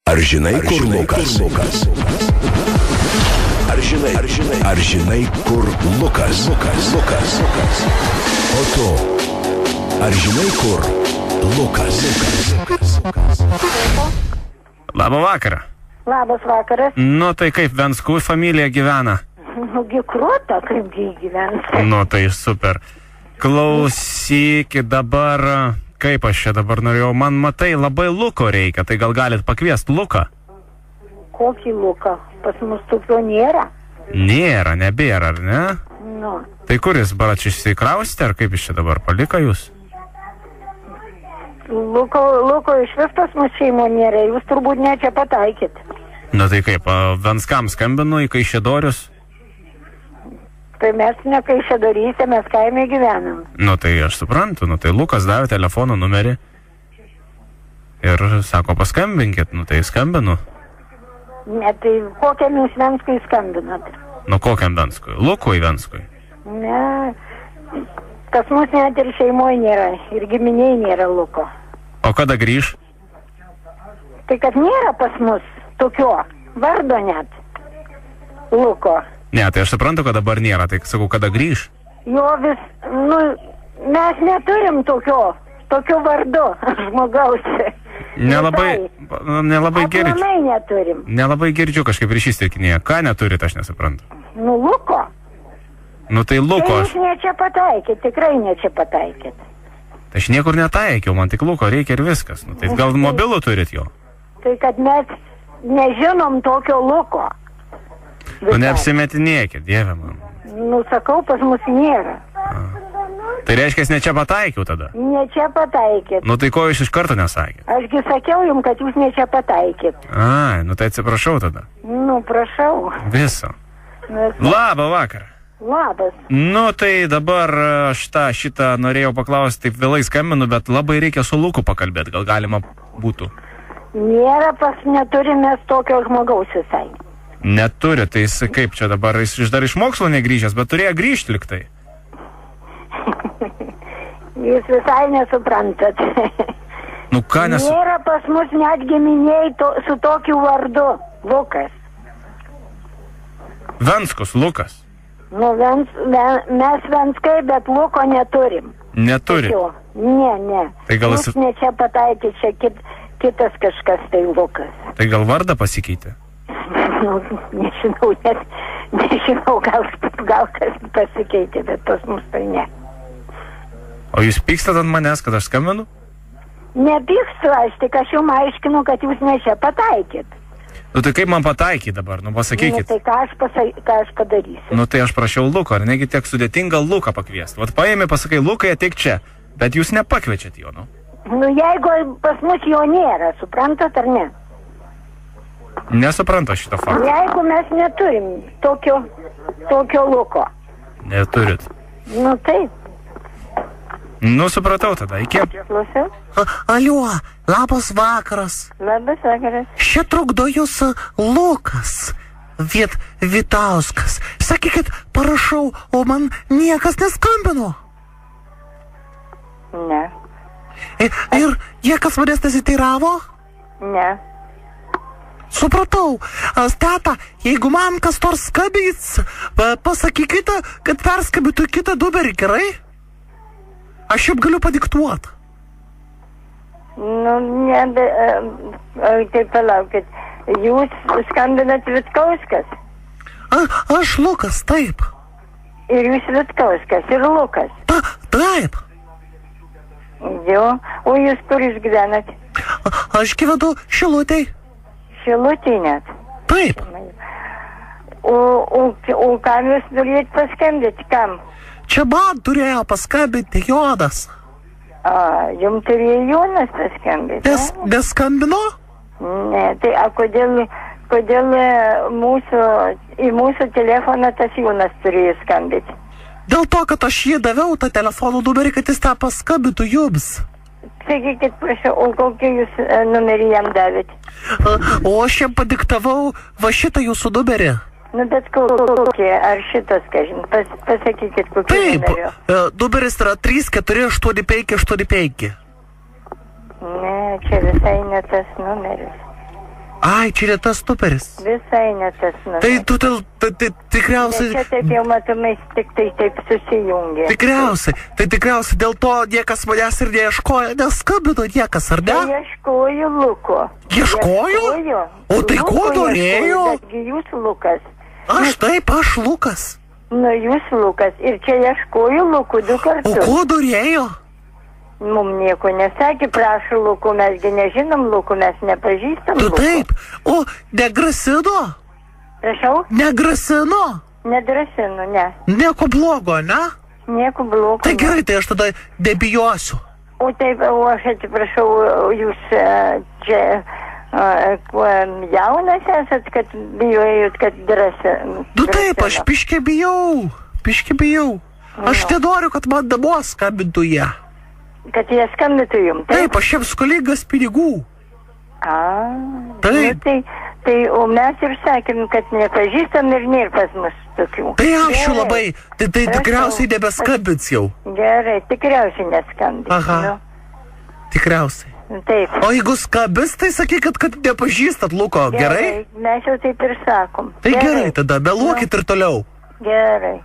Ar žinai, kur Lukas? Ar žinai, kur Lukas? O tu, ar žinai, kur Lukas? Labą vakarą. Labas vakaras. Nu tai kaip Venskų familija gyvena? Nugi kruota, kaipgi gyvens. Nu tai super. Klausykit dabar, kaip aš čia dabar norėjau, man matai, labai Luko reikia, tai gal galit pakviesti Luką? Kokį Luką? Pas mus tokio nėra. Nėra, nebėra, ar ne? Nu. Tai kur jis, barač, išsikraustė, ar kaip jis čia dabar palika jūs? Luko iš vis pas mus šeimo nėra, jūs turbūt ne čia pataikit. Nu tai kaip, Venskam skambinu į Kaišiadorius? Tai mes ne Kaišiadoryse, mes kaime gyvenam. Nu tai aš suprantu, nu tai Lukas davė telefono numerį ir sako paskambinkit, nu tai skambinu. Ne, tai kokiam jūs Venskui skambinat? Nu kokiam Venskui? Lukui Venskui? Ne, pas mus net ir šeimoje nėra, ir giminiai nėra Luko. O kada grįž? Tai kad nėra pas mus tokio vardo net Luko. Ne, tai aš suprantu, kad dabar nėra, tai sakau, kada grįž? Jo vis, mes neturim tokio vardu žmogaus. Nelabai girdžiu. Aplamai neturim. Nelabai girdžiu, kažkaip ryšys tirkinėje. Ką neturit, aš nesuprantu. Nu, Luko. Nu, tai Luko. Tai jūs ne čia pataikėt, tikrai ne čia pataikėt. Tai aš niekur netaikiau, man tik Luko reikia ir viskas. Nu, tai gal mobilų turit jo? Tai kad mes nežinom tokio Luko. Nu, neapsimetinėkit, dieve man. Nu, sakau, pas mus nėra. Tai reiškia, ne čia pataikiau tada? Ne čia pataikėt. Nu, tai ko jūs iš karto nesakėt? Ašgi sakiau jums, kad jūs ne čia pataikėt. Ai, nu tai atsiprašau tada. Nu, prašau. Viso. Labą vakarą. Labas. Nu, tai dabar aš šitą norėjau paklausti, taip vėlai skambinu, bet labai reikia su Luku pakalbėti, gal galima būtų. Nėra neturime tokio žmogaus visai. Neturi, tai jis kaip čia dabar, jis dar iš mokslo negrįžęs, bet turėjo grįžti liktai. Jūs visai nesuprantat. Nu ką Nėra pas mus net giminiai su tokiu vardu, Lukas. Venskus, Lukas. Nu, mes Venskai, bet Luko neturim. Neturi? Ne. Tai gal jūs ne čia pataikė, čia kitas kažkas tai Lukas. Tai gal vardą pasikeitė? Nu, nežinau, gal kas pasikeitė, bet pas mus tai ne. O jūs pykstat ant manęs, kad aš skambinu? Nepykstu aš, tik aš jums aiškinu, kad jūs ne čia pataikėt. Nu tai kaip man pataikyti dabar, nu pasakykit. Nu, tai ką aš padarysiu? Nu tai aš prašiau Luko, ar negi tiek sudėtinga Luką pakviesti. Vat paėmė, pasakai, Lukai ateik čia, bet jūs nepakviečiat jo, nu. Nu jeigu pas mus jo nėra, suprantat ar ne? Nesuprantu šitą faktą. Jeigu mes neturim tokio Luko. Neturit. Nu taip. Nu supratau tada, iki. Klausiu. Alio, labas vakaras. Labas vakaras. Čia trukdo jūs Lukas Vitauskas. Sakykit, parašau, o man niekas neskambino. Ne. Ir niekas manęs nesiteiravo? Ne. Supratau. Teta, jeigu man kas nors skambins, pasakykite, kad perskambintų kitą numerį, gerai? Aš jums galiu padiktuoti. Nu, ne, tai palaukit. Jūs skambinat Vitkauskas? Aš Lukas, taip. Ir jūs Vitkauskas, ir Lukas? Taip. Jo, o jūs kur jūs gyvenat? Aš gyvenu Šilutėj. Šilutėj net? Taip. O kam jūs norėjot paskambinti, kam? Čia man turėjo paskambinti Jonas. Jums turėjo Jonas paskambinti? Neskambino? Ne, tai kodėl į mūsų telefoną tas Jonas turėjo skambinti? Dėl to, kad aš jį daviau tą telefono numerį, kad jis tą paskambintų jums. Sakykit, prašau, o kokį jūs numerį jam davėt? O aš jam padiktavau va šitą jūsų numerį. Nu, bet kokie, ar šitas, kažin, pasakykit, kokį numerį. Taip, numeris yra 348585. Ne, čia visai ne tas numeris. Ai, čia ne tas numeris. Visai ne tas numeris. Tai tu tikriausiai... Čia taip jau matomai tik tai taip susijungia. Tikriausiai dėl to niekas manęs ir neieškojo, neskambino niekas, ar ne? Tai ieškoju Luko. Ieškojo? O tai Luko ko norėjo? Betgi jūs Lukas. Aš Lukas. Nu, jūs Lukas. Ir čia ieškoju Luku 2 kartus. O ko norėjo? Mums nieko nesakė, prašau Luku, mesgi nežinom Luku, mes nepažįstam Tu Luku. taip. O, negrasino? Prašau? Negrasino? Nedrasinu, ne. Nieko blogo, ne? Nieko blogo. Tai gerai, tai aš tada nebijosiu. O taip, o aš atsiprašau, jūs čia jaunas esat, kad bijojot, kad drąsinu. Nu taip, aš piškė bijau. Aš nenoriu, kad man namo skambintų jie. Kad jie skambintų jums, Taip, aš jiems skolingas pinigų. Taip. Nu, tai, o mes ir sakėm, kad nepažįstam ir nėra pas mus tokių. Tai ačiū Gerai. labai. Tai tikriausiai nebeskambins jau. Gerai, tikriausiai neskambins. Aha. Nu, Tikriausiai. taip. O jeigu skambins, tai sakykit, kad nepažįstat Luko, gerai? Mes jau taip ir sakom. Tai gerai, tada meluokit ir toliau. Gerai.